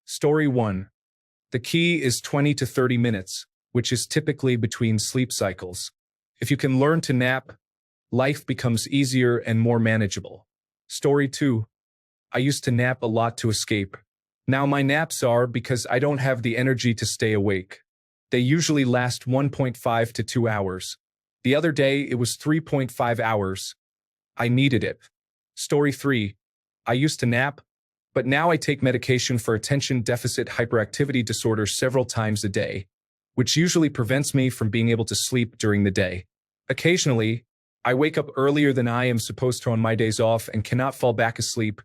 Story 1. The key is 20 to 30 minutes, which is typically between sleep cycles. If you can learn to nap, life becomes easier and more manageable. Story 2. I used to nap a lot to escape. Now my naps are because I don't have the energy to stay awake. They usually last 1.5 to 2 hours. The other day it was 3.5 hours. I needed it. Story 3. I used to nap, but now I take medication for attention deficit hyperactivity disorder several times a day, which usually prevents me from being able to sleep during the day. Occasionally, I wake up earlier than I am supposed to on my days off and cannot fall back asleep,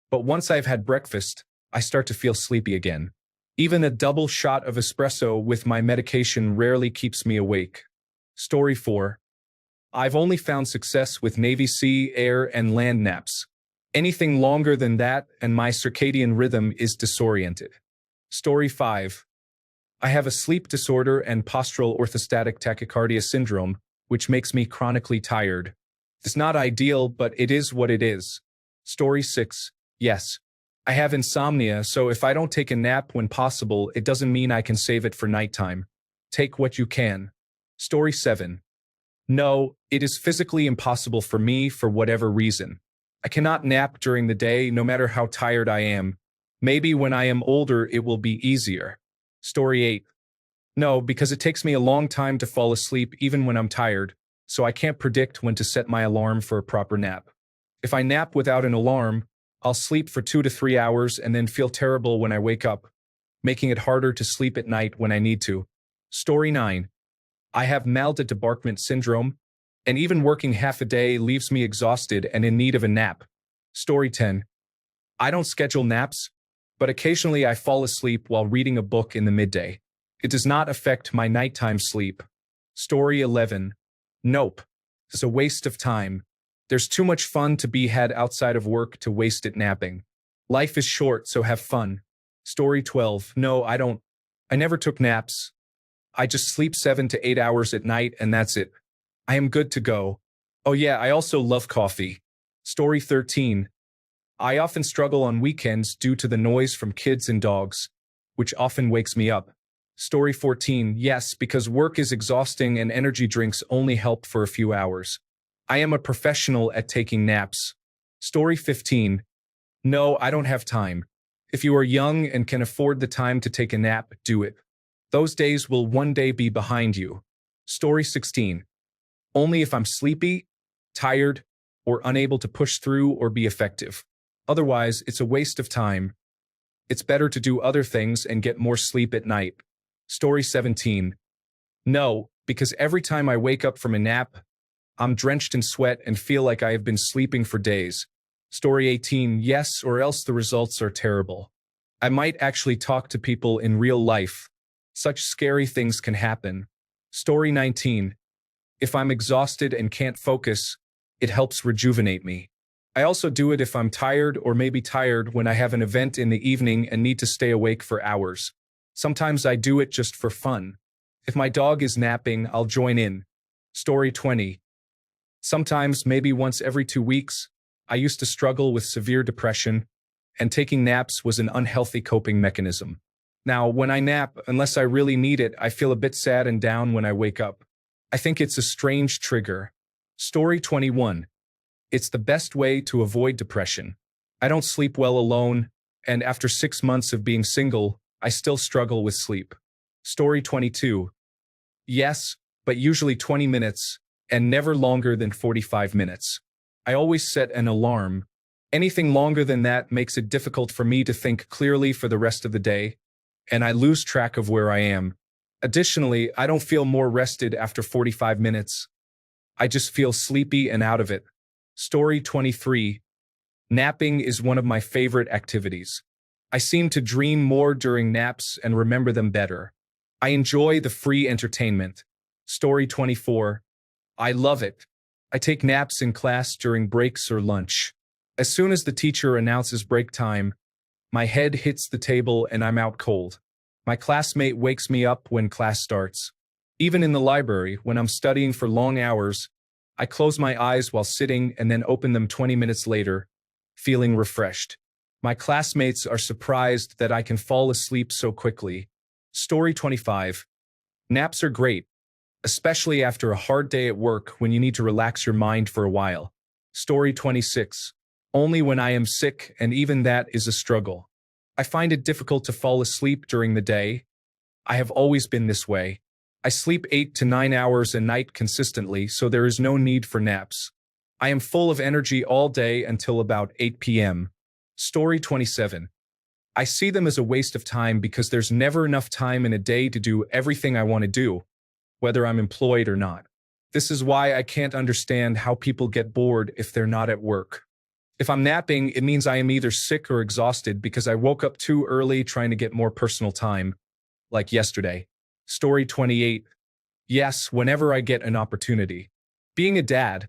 but once I've had breakfast, I start to feel sleepy again. Even a double shot of espresso with my medication rarely keeps me awake. Story 4. I've only found success with Navy sea, air, and land naps. Anything longer than that and my circadian rhythm is disoriented. Story 5. I have a sleep disorder and postural orthostatic tachycardia syndrome, which makes me chronically tired. It's not ideal, but it is what it is. Story 6. Yes. I have insomnia, so if I don't take a nap when possible, it doesn't mean I can save it for nighttime. Take what you can. Story 7. No, it is physically impossible for me for whatever reason. I cannot nap during the day no matter how tired I am. Maybe when I am older it will be easier. Story 8. No, because it takes me a long time to fall asleep even when I'm tired, so I can't predict when to set my alarm for a proper nap. If I nap without an alarm, I'll sleep for 2 to 3 hours and then feel terrible when I wake up, making it harder to sleep at night when I need to. Story 9. I have mal-debarkment syndrome, and even working half a day leaves me exhausted and in need of a nap. Story 10. I don't schedule naps, but occasionally I fall asleep while reading a book in the midday. It does not affect my nighttime sleep. Story 11. Nope. It's a waste of time. There's too much fun to be had outside of work to waste it napping. Life is short, so have fun. Story 12. No, I never took naps. I just sleep 7 to 8 hours at night and that's it. I am good to go. Oh yeah, I also love coffee. Story 13. I often struggle on weekends due to the noise from kids and dogs, which often wakes me up. Story 14. Yes, because work is exhausting and energy drinks only help for a few hours. I am a professional at taking naps. Story 15. No, I don't have time. If you are young and can afford the time to take a nap, do it. Those days will one day be behind you. Story 16. Only if I'm sleepy, tired, or unable to push through or be effective. Otherwise, it's a waste of time. It's better to do other things and get more sleep at night. Story 17. No, because every time I wake up from a nap, I'm drenched in sweat and feel like I have been sleeping for days. Story 18. Yes, or else the results are terrible. I might actually talk to people in real life. Such scary things can happen. Story 19. If I'm exhausted and can't focus, it helps rejuvenate me. I also do it if I'm tired or maybe tired when I have an event in the evening and need to stay awake for hours. Sometimes I do it just for fun. If my dog is napping, I'll join in. Story 20. Sometimes, maybe once every 2 weeks, I used to struggle with severe depression, and taking naps was an unhealthy coping mechanism. Now, when I nap, unless I really need it, I feel a bit sad and down when I wake up. I think it's a strange trigger. Story 21. It's the best way to avoid depression. I don't sleep well alone, and after 6 months of being single, I still struggle with sleep. Story 22. Yes, but usually 20 minutes, and never longer than 45 minutes. I always set an alarm. Anything longer than that makes it difficult for me to think clearly for the rest of the day, and I lose track of where I am. Additionally, I don't feel more rested after 45 minutes. I just feel sleepy and out of it. Story 23. Napping is one of my favorite activities. I seem to dream more during naps and remember them better. I enjoy the free entertainment. Story 24. I love it. I take naps in class during breaks or lunch. As soon as the teacher announces break time, my head hits the table and I'm out cold. My classmate wakes me up when class starts. Even in the library, when I'm studying for long hours, I close my eyes while sitting and then open them 20 minutes later, feeling refreshed. My classmates are surprised that I can fall asleep so quickly. Story 25. Naps are great, especially after a hard day at work when you need to relax your mind for a while. Story 26. Only when I am sick, and even that is a struggle. I find it difficult to fall asleep during the day. I have always been this way. I sleep 8 to 9 hours a night consistently, so there is no need for naps. I am full of energy all day until about 8 p.m. Story 27. I see them as a waste of time because there's never enough time in a day to do everything I want to do, whether I'm employed or not. This is why I can't understand how people get bored if they're not at work. If I'm napping, it means I am either sick or exhausted because I woke up too early trying to get more personal time, like yesterday. Story 28. Yes, whenever I get an opportunity. Being a dad,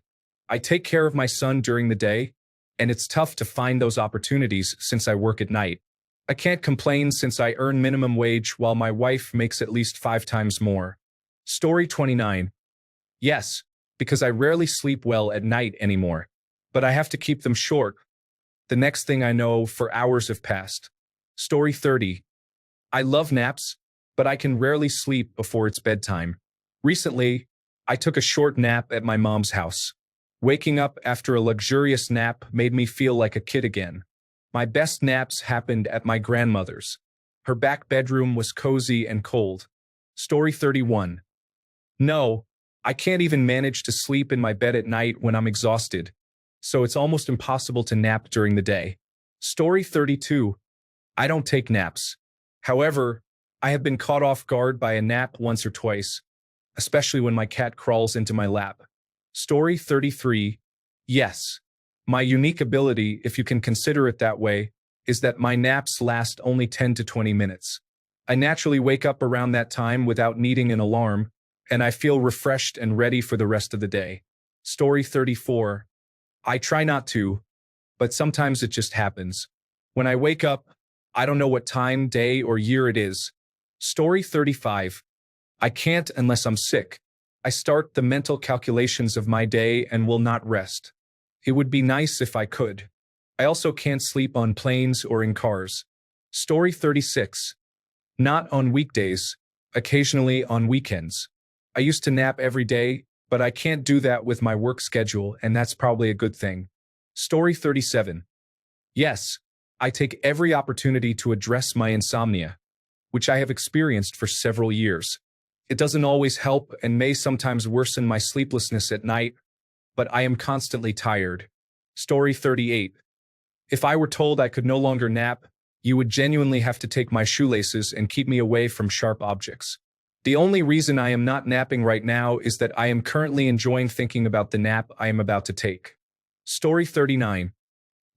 I take care of my son during the day, and it's tough to find those opportunities since I work at night. I can't complain since I earn minimum wage while my wife makes at least 5 times more. Story 29. Yes, because I rarely sleep well at night anymore, but I have to keep them short. The next thing I know, for hours have passed. Story 30. I love naps, but I can rarely sleep before it's bedtime. Recently, I took a short nap at my mom's house. Waking up after a luxurious nap made me feel like a kid again. My best naps happened at my grandmother's. Her back bedroom was cozy and cold. Story 31. No, I can't even manage to sleep in my bed at night when I'm exhausted, so it's almost impossible to nap during the day. Story 32. I don't take naps. However, I have been caught off guard by a nap once or twice, especially when my cat crawls into my lap. Story 33. Yes. My unique ability, if you can consider it that way, is that my naps last only 10 to 20 minutes. I naturally wake up around that time without needing an alarm, and I feel refreshed and ready for the rest of the day. Story 34. I try not to, but sometimes it just happens. When I wake up, I don't know what time, day, or year it is. Story 35. I can't unless I'm sick. I start the mental calculations of my day and will not rest. It would be nice if I could. I also can't sleep on planes or in cars. Story 36. Not on weekdays, occasionally on weekends. I used to nap every day, but I can't do that with my work schedule, and that's probably a good thing. Story 37. Yes, I take every opportunity to address my insomnia, which I have experienced for several years. It doesn't always help and may sometimes worsen my sleeplessness at night, but I am constantly tired. Story 38. If I were told I could no longer nap, you would genuinely have to take my shoelaces and keep me away from sharp objects. The only reason I am not napping right now is that I am currently enjoying thinking about the nap I am about to take. Story 39.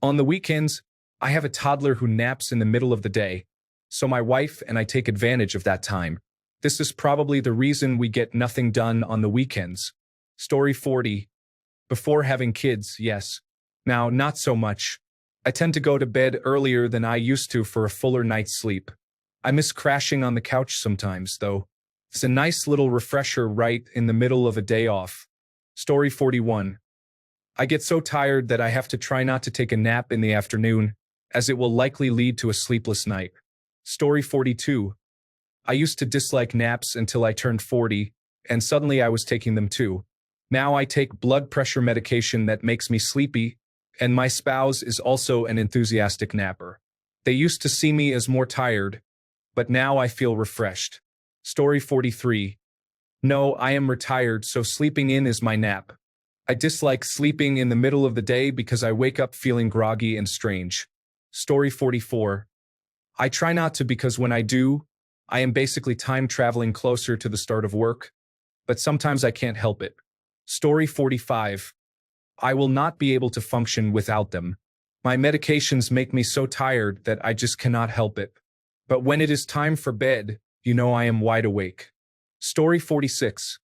On the weekends, I have a toddler who naps in the middle of the day, so my wife and I take advantage of that time. This is probably the reason we get nothing done on the weekends. Story 40. Before having kids, yes. Now, not so much. I tend to go to bed earlier than I used to for a fuller night's sleep. I miss crashing on the couch sometimes, though. It's a nice little refresher right in the middle of a day off. Story 41. I get so tired that I have to try not to take a nap in the afternoon, as it will likely lead to a sleepless night. Story 42. I used to dislike naps until I turned 40, and suddenly I was taking them too. Now I take blood pressure medication that makes me sleepy, and my spouse is also an enthusiastic napper. They used to see me as more tired, but now I feel refreshed. Story 43. No, I am retired, so sleeping in is my nap. I dislike sleeping in the middle of the day because I wake up feeling groggy and strange. Story 44. I try not to because when I do, I am basically time traveling closer to the start of work, but sometimes I can't help it. Story 45. I will not be able to function without them. My medications make me so tired that I just cannot help it. But when it is time for bed, you know I am wide awake. Story 46.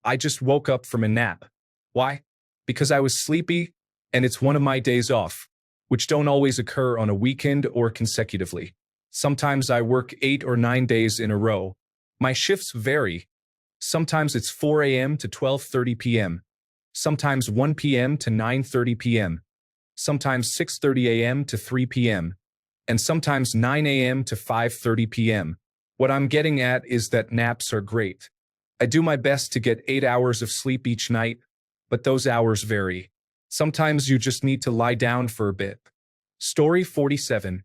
I just woke up from a nap. Why? Because I was sleepy, and it's one of my days off, which don't always occur on a weekend or consecutively. Sometimes I work 8 or 9 days in a row. My shifts vary. Sometimes it's 4 a.m. to 12:30 p.m. Sometimes 1 p.m. to 9:30 p.m. Sometimes 6:30 a.m. to 3 p.m. and sometimes 9 a.m. to 5:30 p.m. What I'm getting at is that naps are great. I do my best to get 8 hours of sleep each night, but those hours vary. Sometimes you just need to lie down for a bit. Story 47.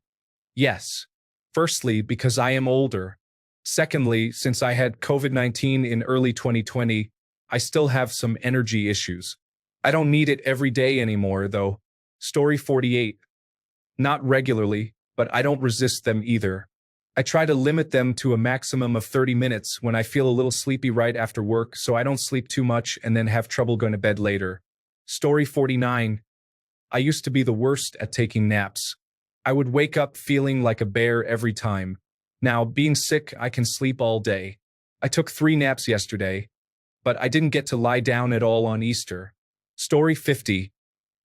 Yes. Firstly, because I am older. Secondly, since I had COVID-19 in early 2020, I still have some energy issues. I don't need it every day anymore, though. Story 48. Not regularly, but I don't resist them either. I try to limit them to a maximum of 30 minutes when I feel a little sleepy right after work so I don't sleep too much and then have trouble going to bed later. Story 49. I used to be the worst at taking naps. I would wake up feeling like a bear every time. Now, being sick, I can sleep all day. I took 3 naps yesterday, but I didn't get to lie down at all on Easter. Story 50.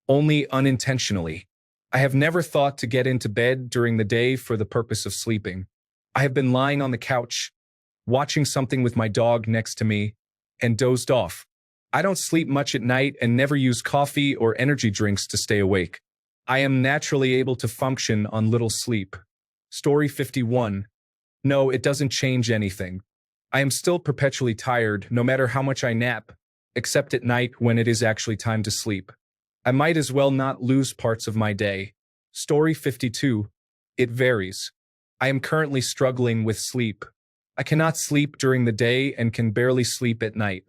Only unintentionally. I have never thought to get into bed during the day for the purpose of sleeping. I have been lying on the couch, watching something with my dog next to me, and dozed off. I don't sleep much at night and never use coffee or energy drinks to stay awake. I am naturally able to function on little sleep. Story 51. No, it doesn't change anything. I am still perpetually tired, no matter how much I nap, except at night when it is actually time to sleep. I might as well not lose parts of my day. Story 52. It varies. I am currently struggling with sleep. I cannot sleep during the day and can barely sleep at night.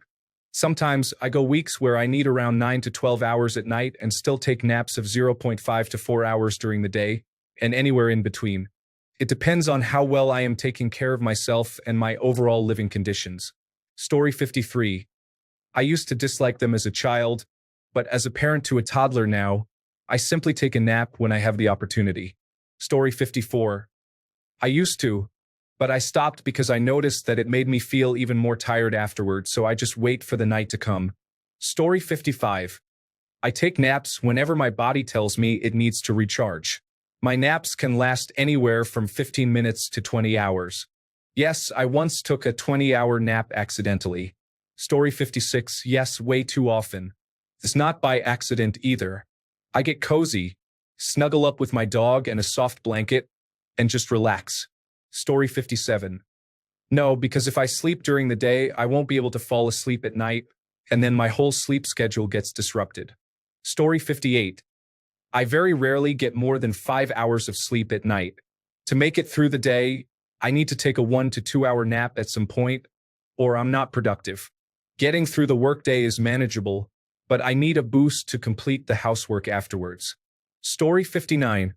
Sometimes I go weeks where I need around 9 to 12 hours at night and still take naps of 0.5 to 4 hours during the day, and anywhere in between. It depends on how well I am taking care of myself and my overall living conditions. Story 53. I used to dislike them as a child, but as a parent to a toddler now, I simply take a nap when I have the opportunity. Story 54. I used to, but I stopped because I noticed that it made me feel even more tired afterward, so I just wait for the night to come. Story 55. I take naps whenever my body tells me it needs to recharge. My naps can last anywhere from 15 minutes to 20 hours. Yes, I once took a 20-hour nap accidentally. Story 56. Yes, way too often. It's not by accident either. I get cozy, snuggle up with my dog and a soft blanket, and just relax. Story 57. No, because if I sleep during the day, I won't be able to fall asleep at night, and then my whole sleep schedule gets disrupted. Story 58. I very rarely get more than 5 hours of sleep at night. To make it through the day, I need to take a 1 to 2 hour nap at some point, or I'm not productive. Getting through the workday is manageable, but I need a boost to complete the housework afterwards. Story 59.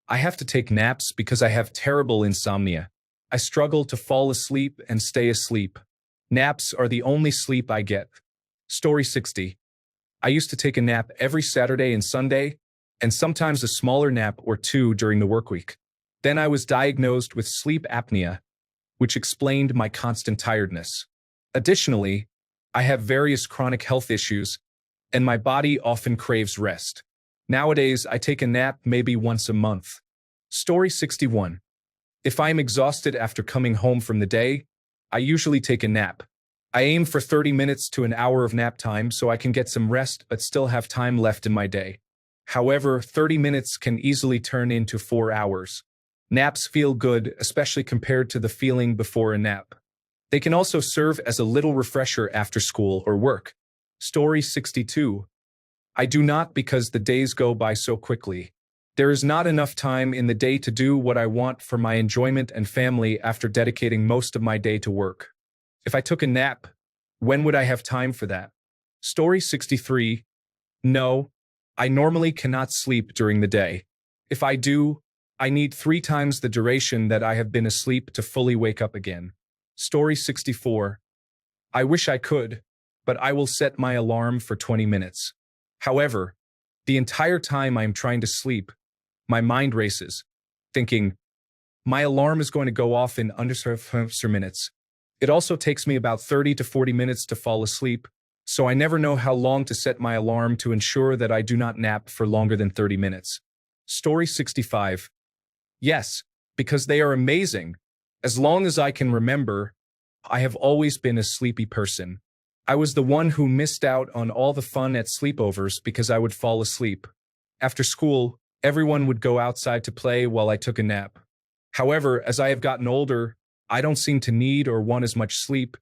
I have to take naps because I have terrible insomnia. I struggle to fall asleep and stay asleep. Naps are the only sleep I get. Story 60. I used to take a nap every Saturday and Sunday, and sometimes a smaller nap or 2 during the workweek. Then I was diagnosed with sleep apnea, which explained my constant tiredness. Additionally, I have various chronic health issues, and my body often craves rest. Nowadays, I take a nap maybe once a month. Story 61. If I am exhausted after coming home from the day, I usually take a nap. I aim for 30 minutes to an hour of nap time so I can get some rest but still have time left in my day. However, 30 minutes can easily turn into 4 hours. Naps feel good, especially compared to the feeling before a nap. They can also serve as a little refresher after school or work. Story 62. I do not because the days go by so quickly. There is not enough time in the day to do what I want for my enjoyment and family after dedicating most of my day to work. If I took a nap, when would I have time for that? Story 63. No, I normally cannot sleep during the day. If I do, I need 3 times the duration that I have been asleep to fully wake up again. Story 64. I wish I could, but I will set my alarm for 20 minutes. However, the entire time I am trying to sleep, my mind races, thinking, my alarm is going to go off in under 5 minutes. It also takes me about 30 to 40 minutes to fall asleep, so I never know how long to set my alarm to ensure that I do not nap for longer than 30 minutes. Story 65. Yes, because they are amazing. As long as I can remember, I have always been a sleepy person. I was the one who missed out on all the fun at sleepovers because I would fall asleep. After school, Everyone would go outside to play while I took a nap. However, as I have gotten older, I don't seem to need or want as much sleep,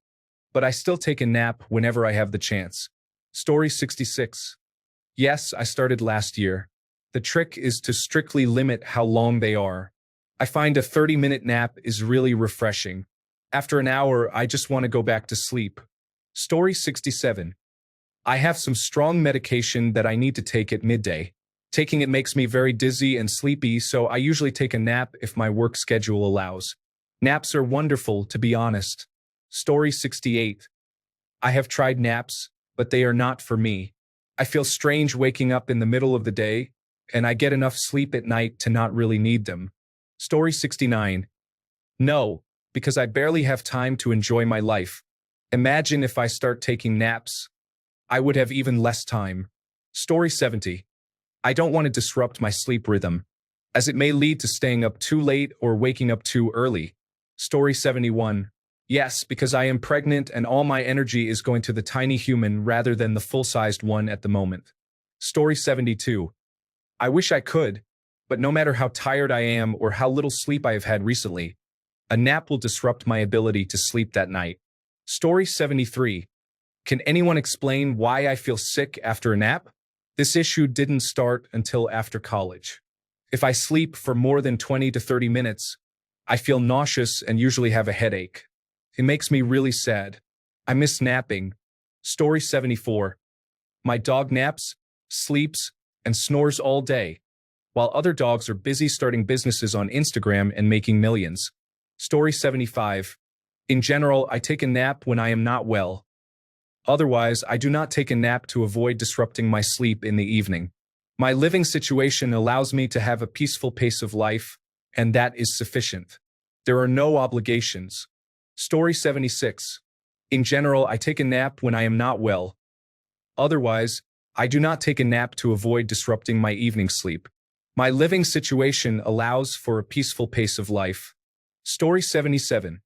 but I still take a nap whenever I have the chance. Story 66. Yes, I started last year. The trick is to strictly limit how long they are. I find a 30-minute nap is really refreshing. After an hour, I just want to go back to sleep. Story 67. I have some strong medication that I need to take at midday. Taking it makes me very dizzy and sleepy, so I usually take a nap if my work schedule allows. Naps are wonderful, to be honest. Story 68. I have tried naps, but they are not for me. I feel strange waking up in the middle of the day, and I get enough sleep at night to not really need them. Story 69. No, because I barely have time to enjoy my life. Imagine if I start taking naps. I would have even less time. Story 70. I don't want to disrupt my sleep rhythm, as it may lead to staying up too late or waking up too early. Story 71. Yes, because I am pregnant and all my energy is going to the tiny human rather than the full-sized one at the moment. Story 72. I wish I could, but no matter how tired I am or how little sleep I have had recently, a nap will disrupt my ability to sleep that night. Story 73. Can anyone explain why I feel sick after a nap? This issue didn't start until after college. If I sleep for more than 20 to 30 minutes, I feel nauseous and usually have a headache. It makes me really sad. I miss napping. Story 74. My dog naps, sleeps, and snores all day, while other dogs are busy starting businesses on Instagram and making millions. Story 75. In general, I take a nap when I am not well. Otherwise, I do not take a nap to avoid disrupting my sleep in the evening. My living situation allows me to have a peaceful pace of life, and that is sufficient. There are no obligations. Story 76. In general, I take a nap when I am not well. Otherwise, I do not take a nap to avoid disrupting my evening sleep. My living situation allows for a peaceful pace of life. Story 77.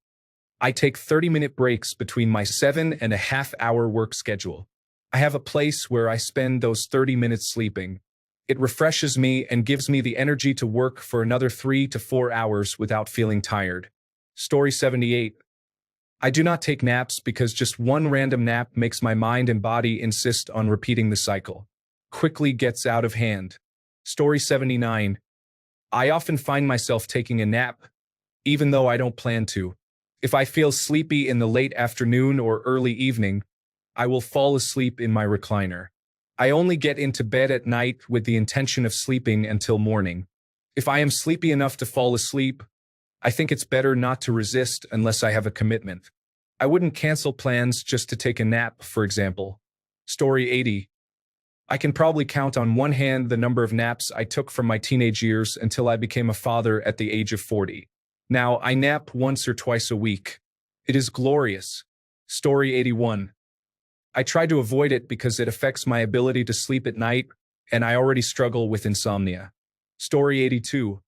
I take 30-minute breaks between my 7.5-hour work schedule. I have a place where I spend those 30 minutes sleeping. It refreshes me and gives me the energy to work for another 3 to 4 hours without feeling tired. Story 78. I do not take naps because just one random nap makes my mind and body insist on repeating the cycle. Quickly gets out of hand. Story 79. I often find myself taking a nap, even though I don't plan to. If I feel sleepy in the late afternoon or early evening, I will fall asleep in my recliner. I only get into bed at night with the intention of sleeping until morning. If I am sleepy enough to fall asleep, I think it's better not to resist unless I have a commitment. I wouldn't cancel plans just to take a nap, for example. Story 80. I can probably count on one hand the number of naps I took from my teenage years until I became a father at the age of 40. Now, I nap once or twice a week. It is glorious. Story 81. I try to avoid it because it affects my ability to sleep at night, and I already struggle with insomnia. Story 82.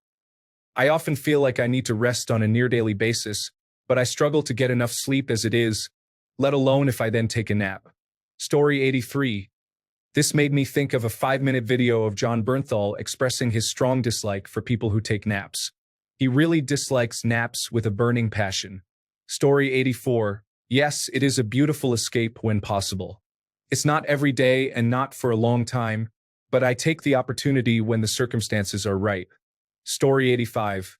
I often feel like I need to rest on a near-daily basis, but I struggle to get enough sleep as it is, let alone if I then take a nap. Story 83. This made me think of a 5-minute video of John Bernthal expressing his strong dislike for people who take naps. He really dislikes naps with a burning passion. Story 84. Yes, it is a beautiful escape when possible. It's not every day and not for a long time, but I take the opportunity when the circumstances are right. Story 85.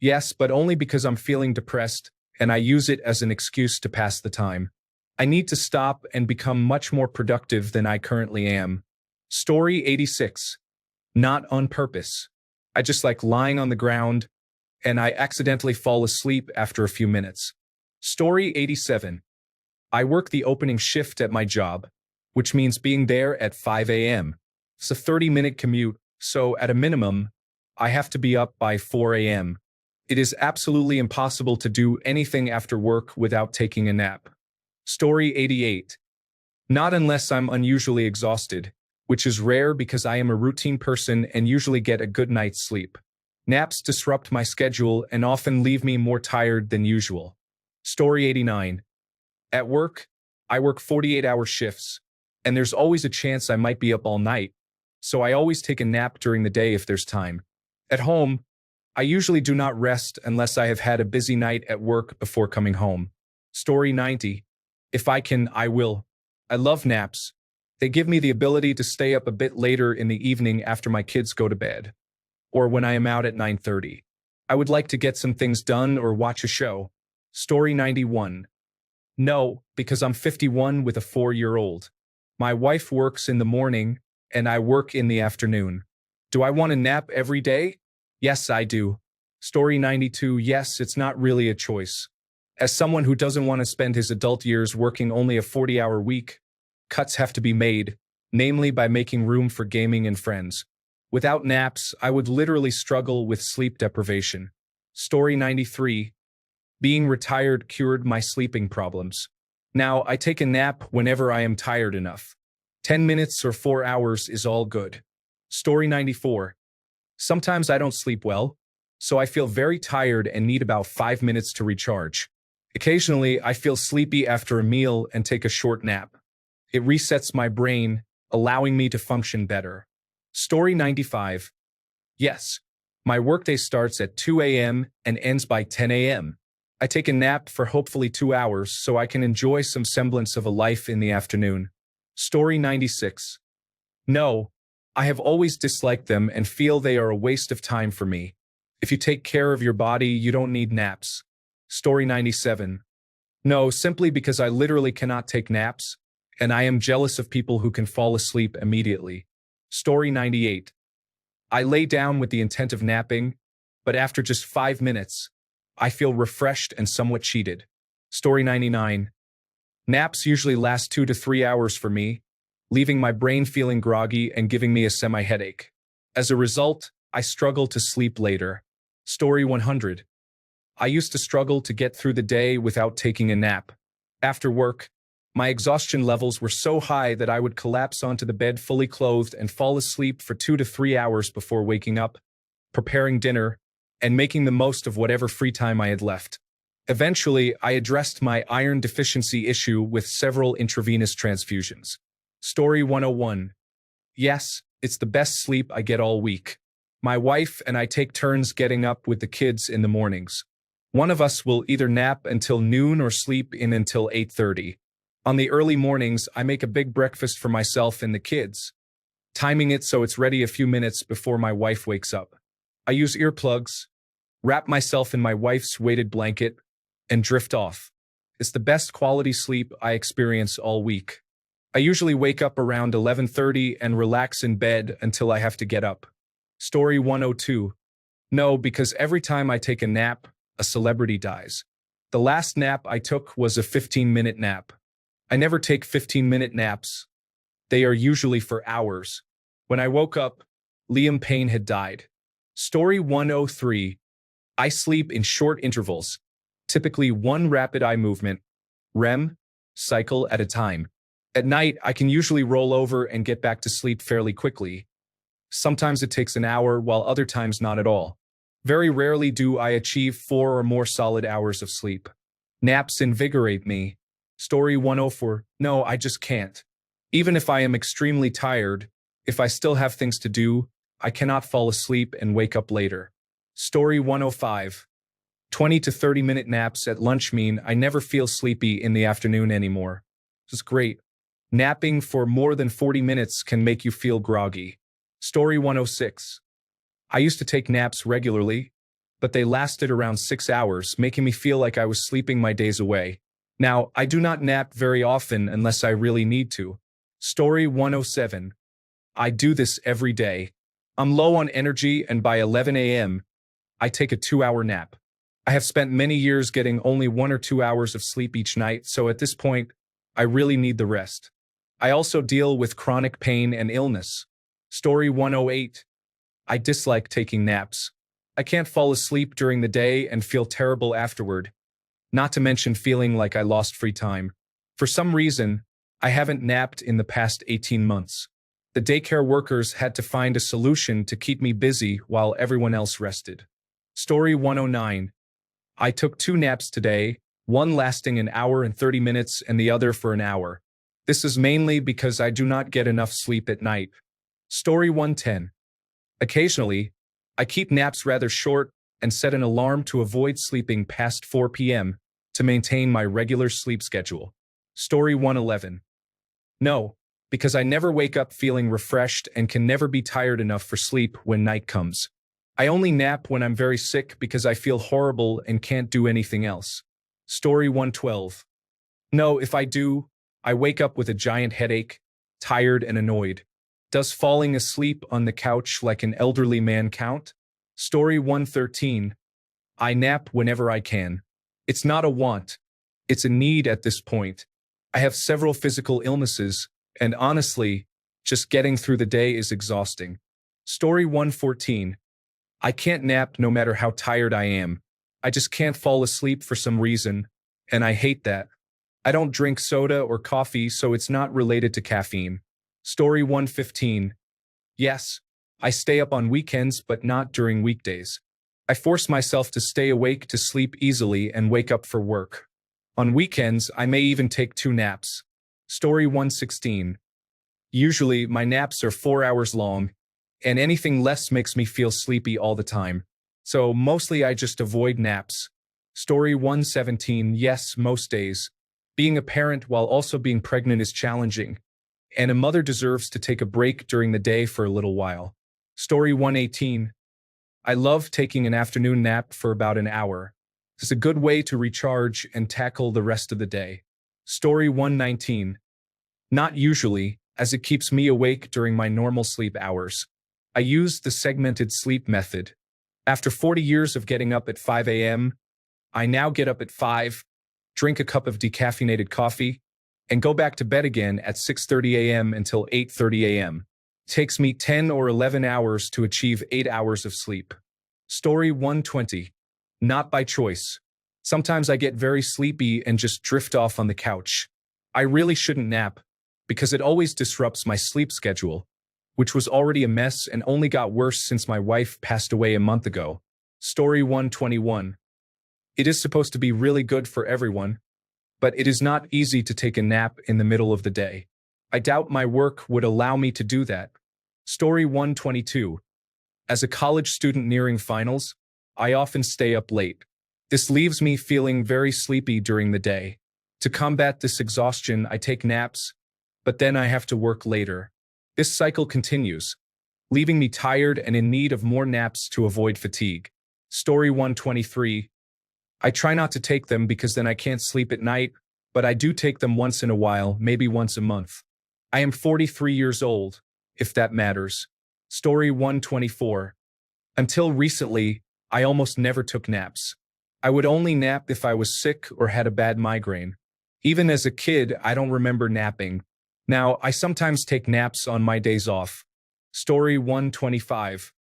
Yes, but only because I'm feeling depressed, and I use it as an excuse to pass the time. I need to stop and become much more productive than I currently am. Story 86. Not on purpose. I just like lying on the ground, and I accidentally fall asleep after a few minutes. Story 87. I work the opening shift at my job, which means being there at 5 a.m. It's a 30-minute commute, so at a minimum, I have to be up by 4 a.m. It is absolutely impossible to do anything after work without taking a nap. Story 88. Not unless I'm unusually exhausted, which is rare because I am a routine person and usually get a good night's sleep. Naps disrupt my schedule and often leave me more tired than usual. Story 89. At work, I work 48-hour shifts, and there's always a chance I might be up all night, so I always take a nap during the day if there's time. At home, I usually do not rest unless I have had a busy night at work before coming home. Story 90. If I can, I will. I love naps. They give me the ability to stay up a bit later in the evening after my kids go to bed, or when I am out at 9:30. I would like to get some things done or watch a show. Story 91. No, because I'm 51 with a 4-year-old. My wife works in the morning, and I work in the afternoon. Do I want to nap every day? Yes, I do. Story 92. Yes, it's not really a choice. As someone who doesn't want to spend his adult years working only a 40-hour week, cuts have to be made, namely by making room for gaming and friends. Without naps, I would literally struggle with sleep deprivation. Story 93. Being retired cured my sleeping problems. Now, I take a nap whenever I am tired enough. 10 minutes or 4 hours is all good. Story 94. Sometimes I don't sleep well, so I feel very tired and need about 5 minutes to recharge. Occasionally, I feel sleepy after a meal and take a short nap. It resets my brain, allowing me to function better. Story 95. Yes, my workday starts at 2 a.m. and ends by 10 a.m. I take a nap for hopefully 2 hours so I can enjoy some semblance of a life in the afternoon. Story 96. No, I have always disliked them and feel they are a waste of time for me. If you take care of your body, you don't need naps. Story 97. No, simply because I literally cannot take naps, and I am jealous of people who can fall asleep immediately. Story 98. I lay down with the intent of napping, but after just 5 minutes, I feel refreshed and somewhat cheated. Story 99. Naps usually last 2 to 3 hours for me, leaving my brain feeling groggy and giving me a semi-headache. As a result, I struggle to sleep later. Story 100. I used to struggle to get through the day without taking a nap. After work, my exhaustion levels were so high that I would collapse onto the bed fully clothed and fall asleep for 2 to 3 hours before waking up, preparing dinner, and making the most of whatever free time I had left. Eventually, I addressed my iron deficiency issue with several intravenous transfusions. Story 101. Yes, it's the best sleep I get all week. My wife and I take turns getting up with the kids in the mornings. One of us will either nap until noon or sleep in until 8:30. On the early mornings, I make a big breakfast for myself and the kids, timing it so it's ready a few minutes before my wife wakes up. I use earplugs, wrap myself in my wife's weighted blanket, and drift off. It's the best quality sleep I experience all week. I usually wake up around 11:30 and relax in bed until I have to get up. Story 102. No, because every time I take a nap, a celebrity dies. The last nap I took was a 15-minute nap. I never take 15-minute naps. They are usually for hours. When I woke up, Liam Payne had died. Story 103. I sleep in short intervals, typically one rapid eye movement, REM, cycle at a time. At night, I can usually roll over and get back to sleep fairly quickly. Sometimes it takes an hour, while other times not at all. Very rarely do I achieve 4 or more solid hours of sleep. Naps invigorate me. Story 104. No, I just can't. Even if I am extremely tired, if I still have things to do, I cannot fall asleep and wake up later. Story 105. 20 to 30-minute naps at lunch mean I never feel sleepy in the afternoon anymore. This is great. Napping for more than 40 minutes can make you feel groggy. Story 106. I used to take naps regularly, but they lasted around 6 hours, making me feel like I was sleeping my days away. Now, I do not nap very often unless I really need to. Story 107. I do this every day. I'm low on energy, and by 11 a.m., I take a 2-hour nap. I have spent many years getting only 1 or 2 hours of sleep each night, so at this point, I really need the rest. I also deal with chronic pain and illness. Story 108. I dislike taking naps. I can't fall asleep during the day and feel terrible afterward, not to mention feeling like I lost free time. For some reason, I haven't napped in the past 18 months. The daycare workers had to find a solution to keep me busy while everyone else rested. Story 109. I took 2 naps today, one lasting an hour and 30 minutes and the other for an hour. This is mainly because I do not get enough sleep at night. Story 110. Occasionally, I keep naps rather short and set an alarm to avoid sleeping past 4 p.m. to maintain my regular sleep schedule. Story 111. No, because I never wake up feeling refreshed and can never be tired enough for sleep when night comes. I only nap when I'm very sick because I feel horrible and can't do anything else. Story 112. No, if I do, I wake up with a giant headache, tired and annoyed. Does falling asleep on the couch like an elderly man count? Story 113. I nap whenever I can. It's not a want. It's a need at this point. I have several physical illnesses, and honestly, just getting through the day is exhausting. Story 114. I can't nap no matter how tired I am. I just can't fall asleep for some reason, and I hate that. I don't drink soda or coffee, so it's not related to caffeine. Story 115. Yes, I stay up on weekends but not during weekdays. I force myself to stay awake to sleep easily and wake up for work. On weekends, I may even take 2 naps. Story 116. Usually, my naps are 4 hours long, and anything less makes me feel sleepy all the time. So mostly I just avoid naps. Story 117. Yes, most days. Being a parent while also being pregnant is challenging, and a mother deserves to take a break during the day for a little while. Story 118. I love taking an afternoon nap for about an hour. It's a good way to recharge and tackle the rest of the day. Story 119. Not usually, as it keeps me awake during my normal sleep hours. I use the segmented sleep method. After 40 years of getting up at 5 a.m., I now get up at 5, drink a cup of decaffeinated coffee, and go back to bed again at 6:30 a.m. until 8:30 a.m. Takes me 10 or 11 hours to achieve 8 hours of sleep. Story 120. Not by choice. Sometimes I get very sleepy and just drift off on the couch. I really shouldn't nap, because it always disrupts my sleep schedule, which was already a mess and only got worse since my wife passed away a month ago. Story 121. It is supposed to be really good for everyone, but it is not easy to take a nap in the middle of the day. I doubt my work would allow me to do that. Story 122. As a college student nearing finals, I often stay up late. This leaves me feeling very sleepy during the day. To combat this exhaustion, I take naps, but then I have to work later. This cycle continues, leaving me tired and in need of more naps to avoid fatigue. Story 123. I try not to take them because then I can't sleep at night, but I do take them once in a while, maybe once a month. I am 43 years old, if that matters. Story 124. Until recently, I almost never took naps. I would only nap if I was sick or had a bad migraine. Even as a kid, I don't remember napping. Now, I sometimes take naps on my days off. Story 125.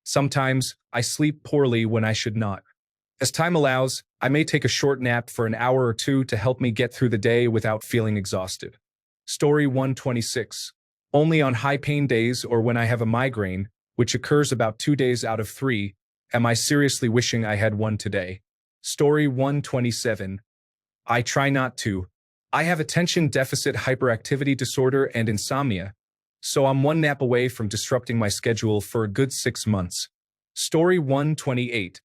Sometimes, I sleep poorly when I should not. As time allows, I may take a short nap for an hour or two to help me get through the day without feeling exhausted. Story 126. Only on high-pain days or when I have a migraine, which occurs about 2 days out of 3, am I seriously wishing I had one today. Story 127. I try not to. I have attention deficit hyperactivity disorder and insomnia, so I'm one nap away from disrupting my schedule for a good 6 months. Story 128.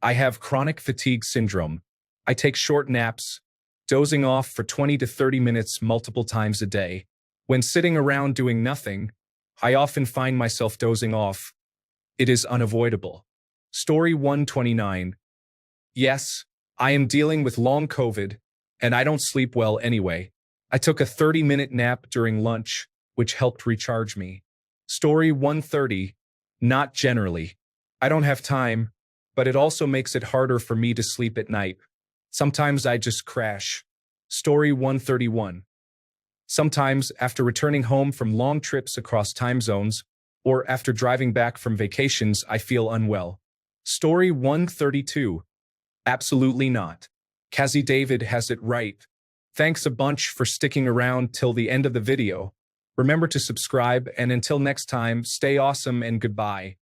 I have chronic fatigue syndrome. I take short naps, dozing off for 20 to 30 minutes multiple times a day. When sitting around doing nothing, I often find myself dozing off. It is unavoidable. Story 129. Yes, I am dealing with long COVID, and I don't sleep well anyway. I took a 30-minute nap during lunch, which helped recharge me. Story 130. Not generally. I don't have time, but it also makes it harder for me to sleep at night. Sometimes I just crash. Story 131. Sometimes, after returning home from long trips across time zones, or after driving back from vacations, I feel unwell. Story 132. Absolutely not. Kazi David has it right. Thanks a bunch for sticking around till the end of the video. Remember to subscribe, and until next time, stay awesome and goodbye.